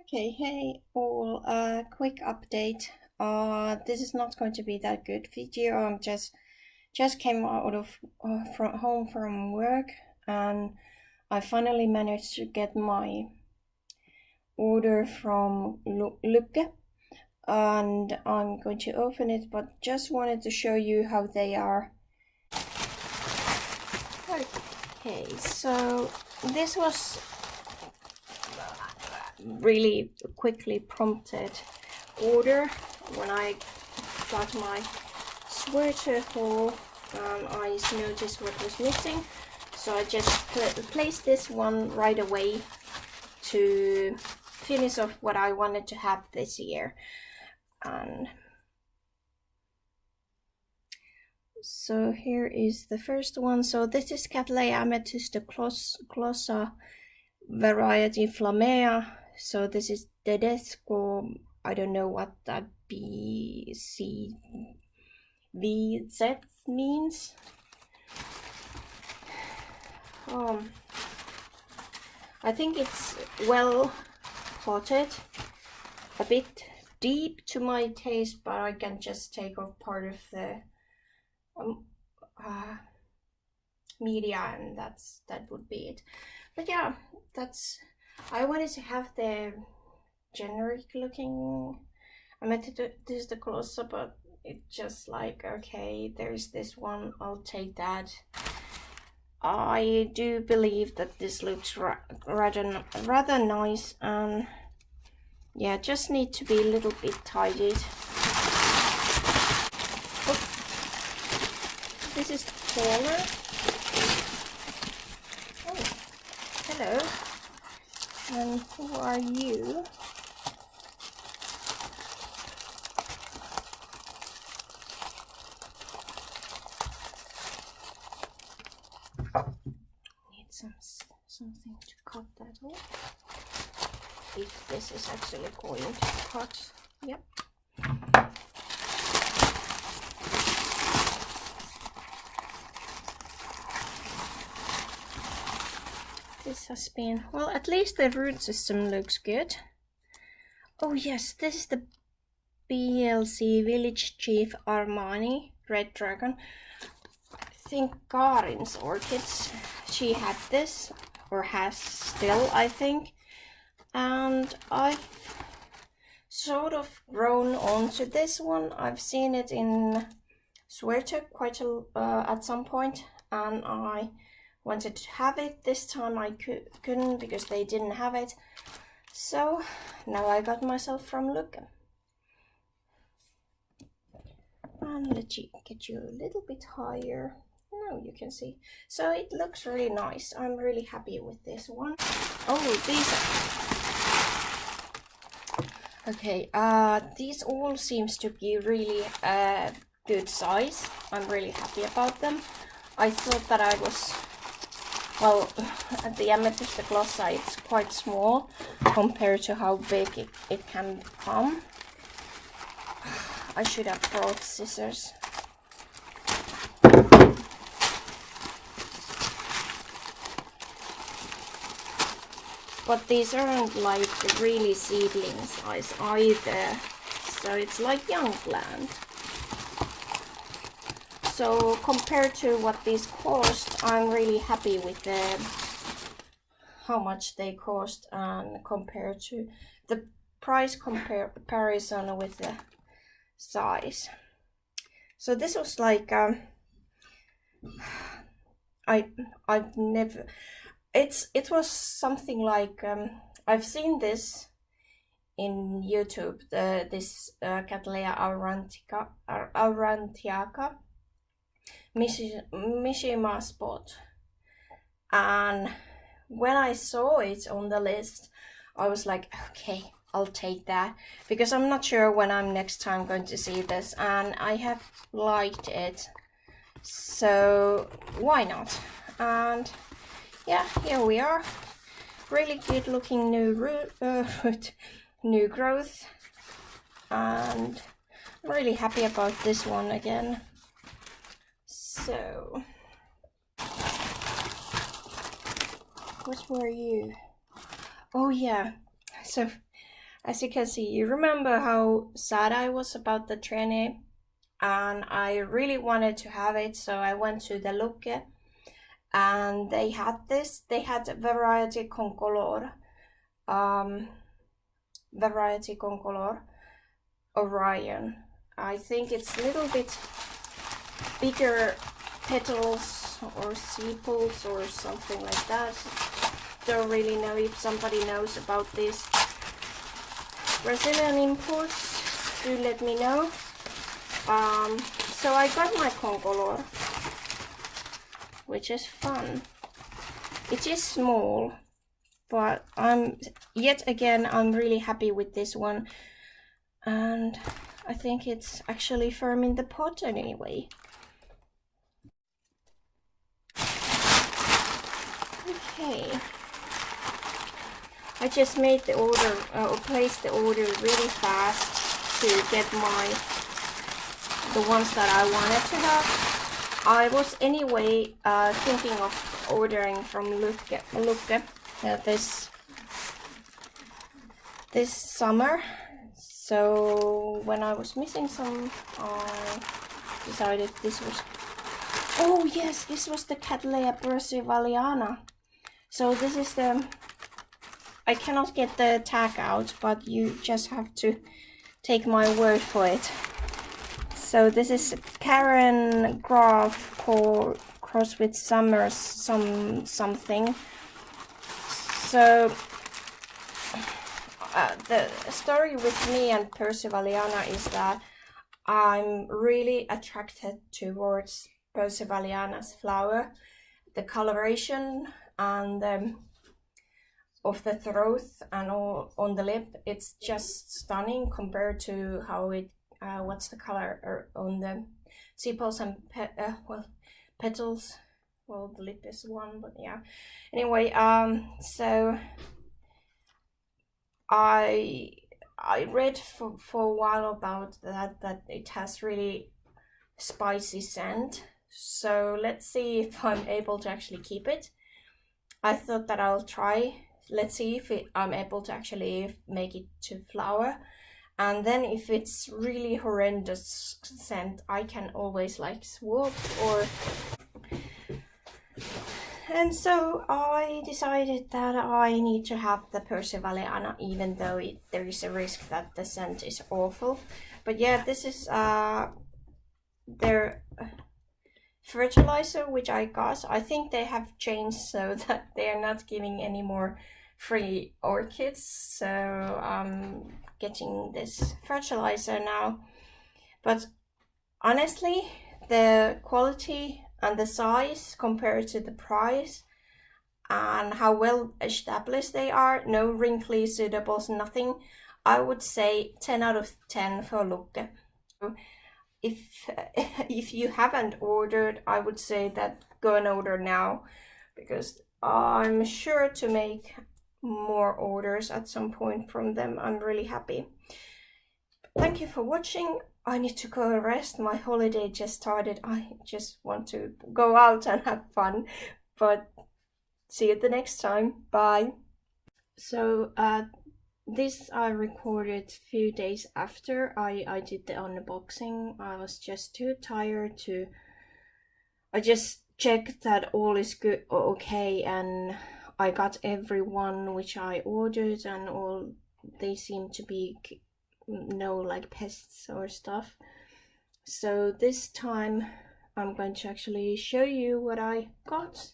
Okay, hey all, quick update. This is not going to be that good video. I'm just came out of from home from work, and I finally managed to get my order from Lucke, and I'm going to open it, but just wanted to show you how they are. Okay, so this was really quickly prompted order when I got my Schwerter haul. I noticed what was missing, so I just placed this one right away to finish off what I wanted to have this year. And so here is the first one. So this is Cattleya Amethyst Clossa variety Flammea. So this is Tedesco. I don't know what that BCVZ means. I think it's well potted, a bit deep to my taste, but I can just take off part of the media, and that would be it. But yeah, I wanted to have the generic looking Amethyst Clossa, but it's just like, okay, there's this one, I'll take that. I do believe that this looks rather nice, and yeah, just need to be a little bit tidied. Oh, this is taller. Oh, hello. And who are you? Need something to cut that off. If this is actually going to cut. Yep. This has been, well, at least the root system looks good. Oh yes, this is the BLC Village Chief Armani Red Dragon. I think Karin's orchids, she had this, or has still, I think. And I've sort of grown onto this one. I've seen it in Schwerter quite at some point, and I wanted to have it. This time I couldn't because they didn't have it. So now I got myself from Lucke. And let you get you a little bit higher. Now you can see. So it looks really nice. I'm really happy with this one. Oh, these are... Okay, these all seems to be really good size. I'm really happy about them. I thought that I was, well, the Amethyst Clossa, it's quite small compared to how big it can become. I should have brought scissors. But these aren't like really seedling size either, so it's like young plant. So compared to what these cost, I'm really happy with how much they cost, and compared to the price comparison with the size. So this was like I've never, it was something like I've seen this in YouTube, this Cattleya aurantiaca Mishima spot, and when I saw it on the list, I was like, okay, I'll take that, because I'm not sure when I'm next time going to see this, and I have liked it, so why not? And yeah, here we are. Really good looking new root, new growth, and I'm really happy about this one again. So, what were you? Oh yeah, so As you can see, you remember how sad I was about the trainee, and I really wanted to have it, so I went to the Lucke, and they had this. They had variety con color, Orion. I think it's a little bit bigger petals or sepals or something like that. Don't really know if somebody knows about this. Brazilian imports, do let me know. So I got my concolor, which is fun. It is small, but I'm really happy with this one, and I think it's actually firm in the pot anyway. Okay, I just made the order, or placed the order really fast to get the ones that I wanted to have. I was anyway thinking of ordering from Lucke this summer. So when I was missing some, I decided this was. Oh yes, this was the Cattleya persivaliana. So this is the. I cannot get the tag out, but you just have to take my word for it. So this is Karen Graf cross with Summers something. So the story with me and persivaliana is that I'm really attracted towards persivaliana's flower, the coloration and of the throat and all on the lip. It's just stunning compared to how it what's the color on the sepals and petals. Well, the lip is one, but yeah. Anyway, so I read for a while about that it has really spicy scent. So let's see if I'm able to actually keep it. I thought that I'll try. Let's see if I'm able to actually make it to flower. And then if it's really horrendous scent, I can always like swap or. And so I decided that I need to have the persivaliana, even though there is a risk that the scent is awful. But yeah, this is their fertilizer which I got. I think they have changed so that they are not giving any more free orchids, so I'm getting this fertilizer now. But honestly, the quality and the size compared to the price and how well established they are, no wrinkly pseudoballs, nothing, I would say 10 out of 10 for Lucke. If you haven't ordered, I would say that go and order now, because I'm sure to make more orders at some point from them. I'm really happy. Thank you for watching. I need to go rest. My holiday just started. I just want to go out and have fun. But see you the next time. Bye. So this I recorded a few days after I did the unboxing. I was just too tired to. I just checked that all is good, okay, and I got everyone which I ordered, and all they seem to be no like pests or stuff. So this time I'm going to actually show you what I got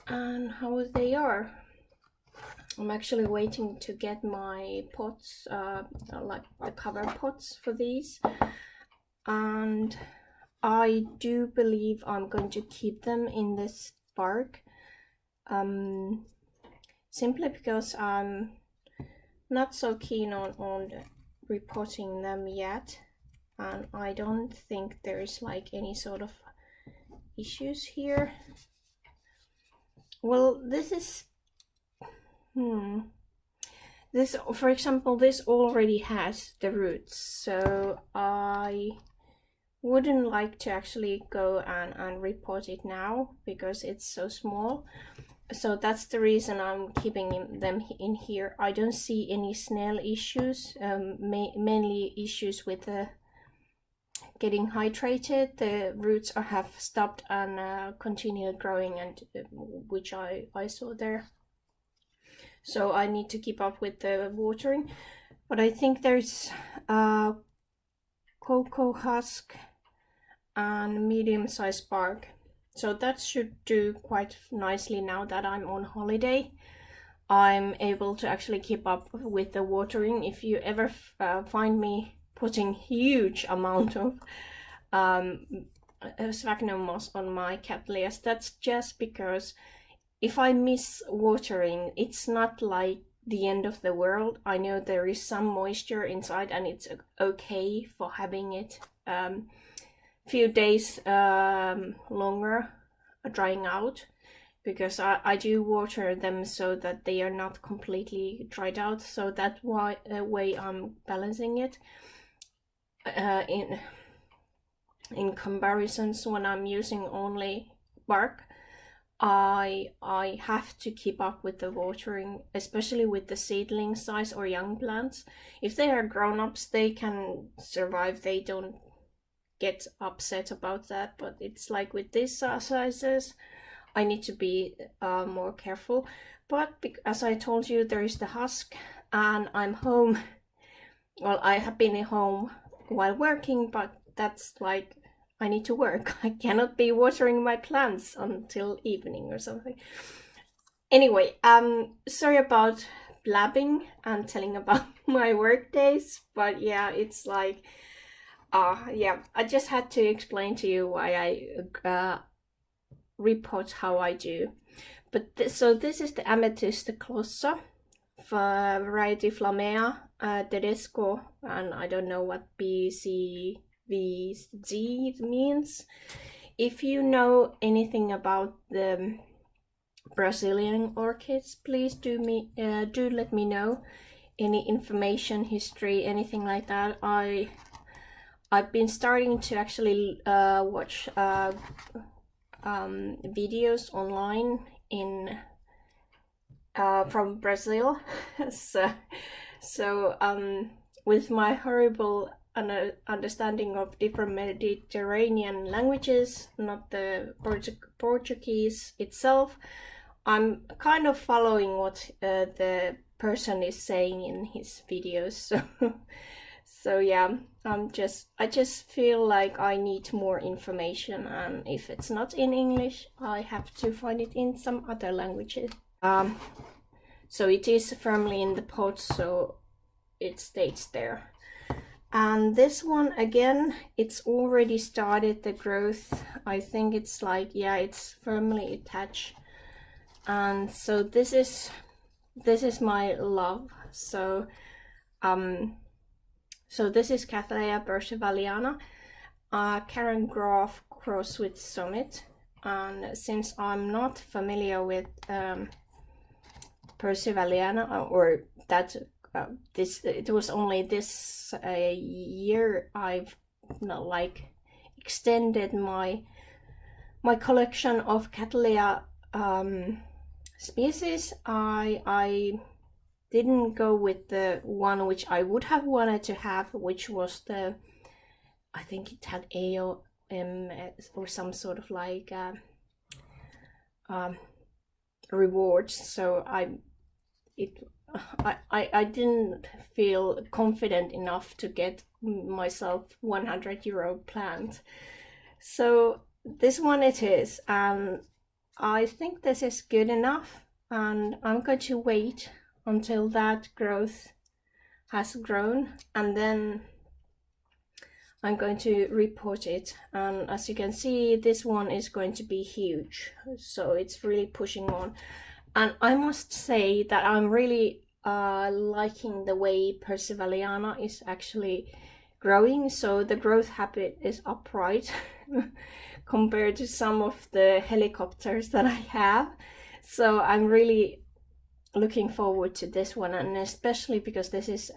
and how they are. I'm actually waiting to get my pots, like the cover pots for these, and I do believe I'm going to keep them in this bark, simply because I'm not so keen on repotting them yet, and I don't think there's like any sort of issues here. Well, this is this, for example, this already has the roots, so I wouldn't like to actually go and repot it now because it's so small. so that's the reason I'm keeping them in here. I don't see any snail issues, mainly issues with getting hydrated. The roots have stopped and continued growing, and which I saw there. So I need to keep up with the watering. But I think there's cocoa husk and medium-sized bark. So that should do quite nicely now that I'm on holiday. I'm able to actually keep up with the watering. If you ever find me putting huge amount of sphagnum moss on my cattleyas, that's just because if I miss watering, it's not like the end of the world. I know there is some moisture inside and it's okay for having it few days longer drying out, because I do water them so that they are not completely dried out. So that way I'm balancing it. In comparisons, when I'm using only bark, I have to keep up with the watering, especially with the seedling size or young plants. If they are grown-ups, they can survive, they don't get upset about that, but it's like with these sizes, I need to be more careful. But as I told you, there is the husk, and I'm home. Well, I have been at home while working, but that's like, I need to work. I cannot be watering my plants until evening or something. Anyway, sorry about blabbing and telling about my work days, but yeah, it's like, yeah, I just had to explain to you why I report how I do. But so this is the Amethyst Clossa, variety Flammea tedesco, and I don't know what BCVZ means. If you know anything about the Brazilian orchids, please do let me know. Any information, history, anything like that. I've been starting to actually watch videos online in from Brazil. so with my horrible understanding of different Mediterranean languages, not the Portuguese itself, I'm kind of following what the person is saying in his videos. So yeah, I just feel like I need more information, and if it's not in English, I have to find it in some other languages. So it is firmly in the pot, so it stays there. And this one again, it's already started the growth. I think it's like, yeah, it's firmly attached. And so this is my love. So so this is Cattleya percivaliana, Karen Graf cross with Summit. And since I'm not familiar with percivaliana, or that it was only this year I've like extended my collection of Cattleya species, I didn't go with the one which I would have wanted to have, which was the, I think it had AOM or some sort of like rewards. So I didn't feel confident enough to get myself €100 plant. So this one it is, and I think this is good enough, and I'm going to wait until that growth has grown, and then I'm going to repot it. And as you can see, this one is going to be huge, so it's really pushing on. And I must say that I'm really liking the way Percivaliana is actually growing. So the growth habit is upright compared to some of the helicopters that I have. So I'm really looking forward to this one, and especially because this is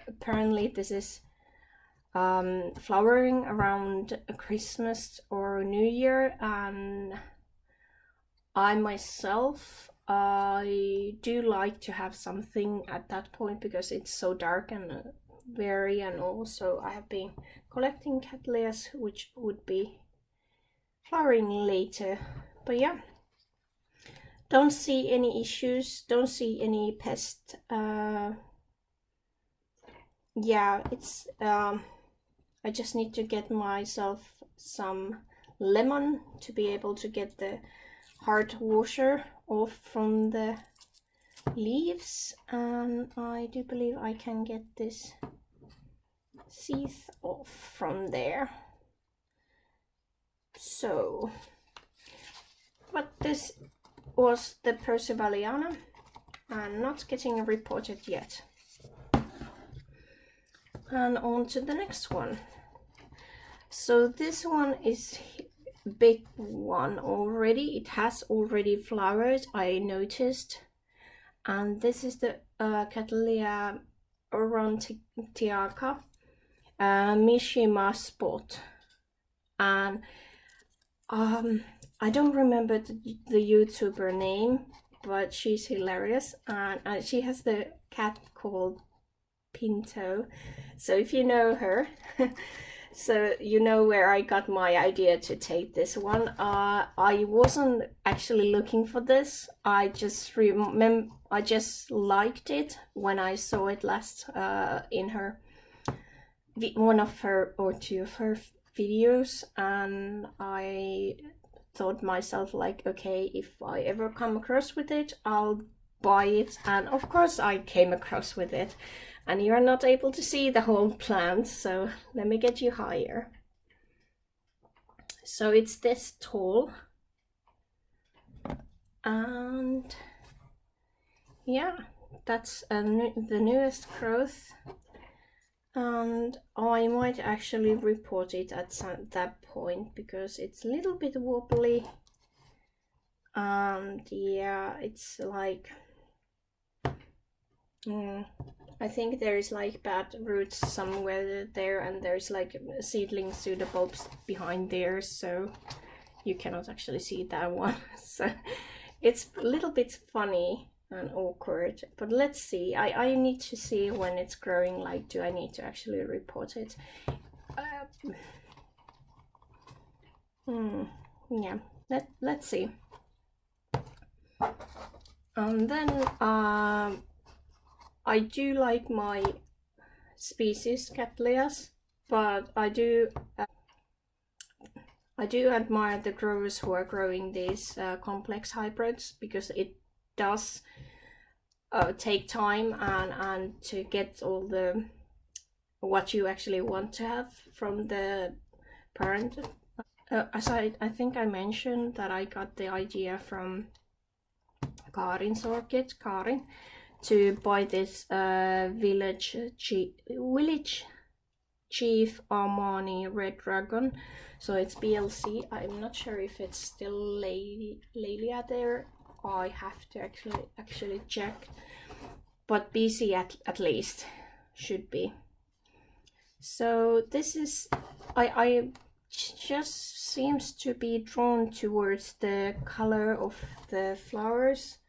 apparently this is flowering around Christmas or New Year, and I myself I do like to have something at that point because it's so dark and very, and also I have been collecting cattleyas which would be flowering later. But yeah, don't see any issues, don't see any pest. Yeah, it's I just need to get myself some lemon to be able to get the hard water off from the leaves, and I do believe I can get this sheath off from there. So, but this was the Percivaliana and not getting reported yet. And on to the next one. So this one is big one already. It has already flowered, I noticed. And this is the Cattleya orontiaca Mishima spot. And I don't remember the YouTuber name, but she's hilarious, and she has the cat called Pinto. So if you know her, so you know where I got my idea to take this one. I wasn't actually looking for this. I just liked it when I saw it last in her one of her or two of her videos, and I thought myself like, okay, if I ever come across with it, I'll buy it. And of course I came across with it, and you're not able to see the whole plant, so let me get you higher. So it's this tall, and yeah, that's the newest growth, and I might actually report it at that point because it's a little bit wobbly, and yeah, it's like I think there is like bad roots somewhere there, and there's like seedling pseudobulbs behind there, so you cannot actually see that one. So it's a little bit funny and awkward, but let's see. I need to see when it's growing, like, do I need to actually report it? Yeah, let's see. And then I do like my species Cattleyas, but I do admire the growers who are growing these complex hybrids, because it does take time and to get all the what you actually want to have from the parent. As I think I mentioned that I got the idea from Karin's orchid, Karin, to buy this Village Chief Armani Red Dragon. So it's BLC. I'm not sure if it's still Lelia there. I have to actually check, but BC at least should be. So this is I just seems to be drawn towards the color of the flowers,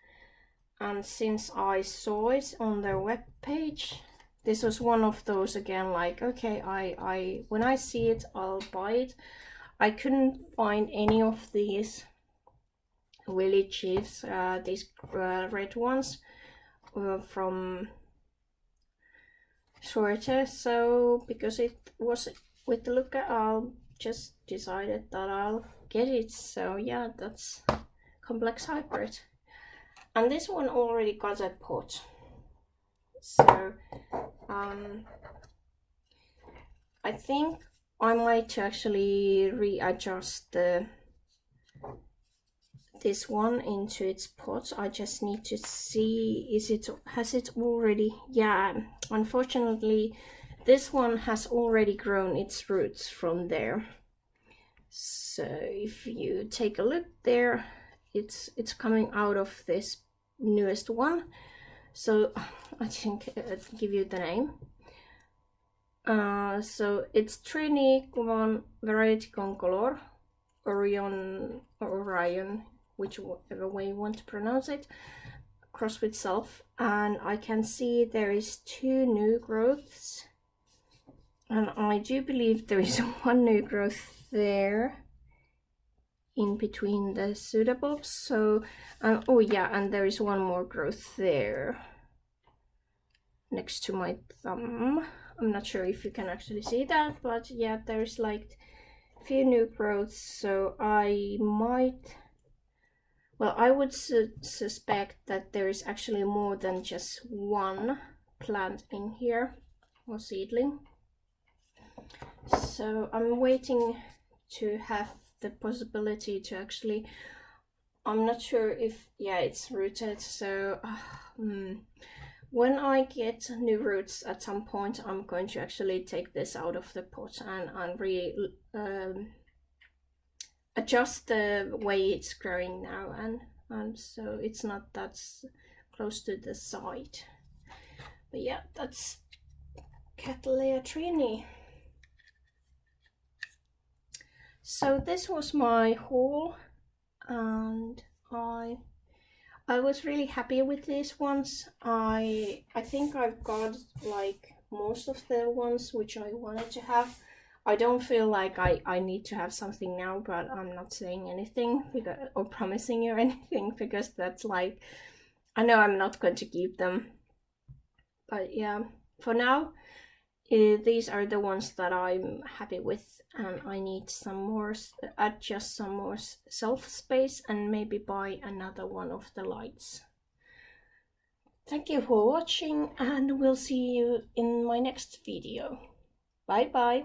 and since I saw it on their webpage, this was one of those again, like, okay, I when I see it, I'll buy it. I couldn't find any of these Willy Chiefs, these red ones from Schwerter, so because it was with the Lucke, I'll just decided that I'll get it. So yeah, that's complex hybrid, and this one already got a pot. So I think I might actually readjust this one into its pot. I just need to see, has it already, yeah, unfortunately this one has already grown its roots from there. So if you take a look there, it's coming out of this newest one. So I think I'll give you the name. So it's Trini Kuvan Variety Concolor Orion whichever way you want to pronounce it, cross with self, and I can see there is 2 new growths, and I do believe there is 1 new growth there in between the pseudobulbs. So oh yeah, and there is 1 more growth there next to my thumb. I'm not sure if you can actually see that, but yeah, there's like a few new growths. So I might, well, I would suspect that there is actually more than just 1 plant in here, or seedling. So I'm waiting to have the possibility to actually, I'm not sure if, yeah, it's rooted, so when I get new roots at some point, I'm going to actually take this out of the pot and adjust the way it's growing now, and so it's not that close to the side. But yeah, that's Cattleya trini. So this was my haul, and I was really happy with these ones. I think I've got like most of the ones which I wanted to have. I don't feel like I need to have something now, but I'm not saying anything or promising you anything, because that's like, I know I'm not going to keep them. But yeah, for now, these are the ones that I'm happy with, and I need some more, adjust some more shelf space, and maybe buy another one of the lights. Thank you for watching, and we'll see you in my next video. Bye bye.